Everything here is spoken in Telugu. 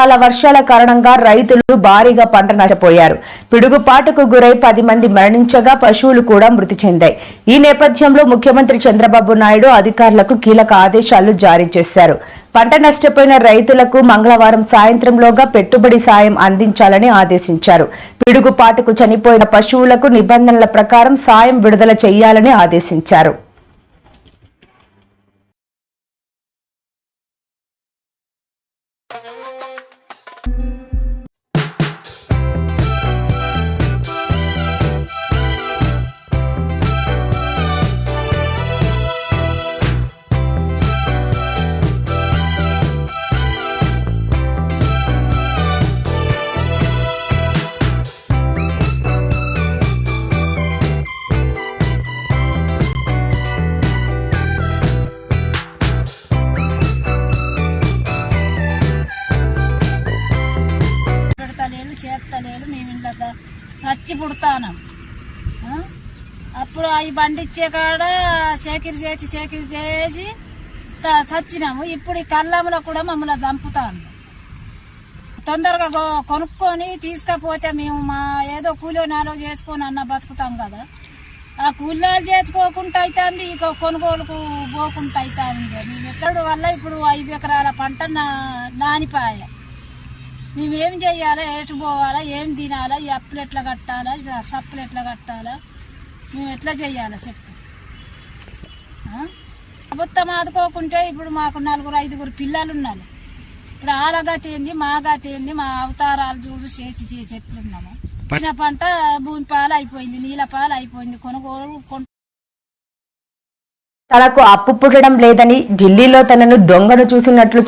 అకాల వర్షాల కారణంగా రైతులు భారీగా పంట నష్టపోయారు. పిడుగుపాటుకు గురై 10 మంది మరణించగా పశువులు కూడా మృతి చెందాయి. ఈ నేపథ్యంలో ముఖ్యమంత్రి చంద్రబాబు నాయుడు అధికారులకు కీలక ఆదేశాలు జారీ చేశారు. పంట నష్టపోయిన రైతులకు మంగళవారం సాయంత్రంలోగా పెట్టుబడి సాయం అందించాలని ఆదేశించారు. పిడుగుపాటుకు చనిపోయిన పశువులకు నిబంధనల ప్రకారం సాయం విడుదల చేయాలని ఆదేశించారు. మేము ఇంట్లో చచ్చి పుడతాను. అప్పుడు అవి బండిచ్చే కాడ చేకిరి చేసి చచ్చినాము. ఇప్పుడు ఈ కళ్ళంలో కూడా మమ్మల్ని చంపుతాను. తొందరగా కొనుక్కొని తీసుకపోతే మేము మా ఏదో కూలి నాలో చేసుకొని అన్న బతుకుతాం కదా. ఆ కూలీలు చేసుకోకుండా అవుతుంది, ఇక కొనుగోలుకు పోకుండా అవుతుంది. మేము ఎక్కడి వల్ల ఇప్పుడు 5 ఎకరాల పంట నానిపాయ. మేమేం చెయ్యాలా, ఎటు పోవాలా, ఏం తినాలా, ఈ అప్పులు ఎట్లా కట్టాలా, సప్పులు ఎట్లా కట్టాలా, మేము ఎట్లా చెయ్యాలా చెప్పు. ప్రభుత్వం ఆదుకోకుంటే ఇప్పుడు మాకు 4-5 పిల్లలు ఉన్నారు. ఇప్పుడు ఆలగతి ఏంది, మా గతి ఏంది, మా అవతారాలు చూడు చేసి చెట్లున్నాము. పంట భూమి పాలు అయిపోయింది, నీళ్ళ పాలు అయిపోయింది. కొనుగోలు తనకు అప్పు పుట్టడం లేదని ఢిల్లీలో తనను దొంగను చూసినట్లు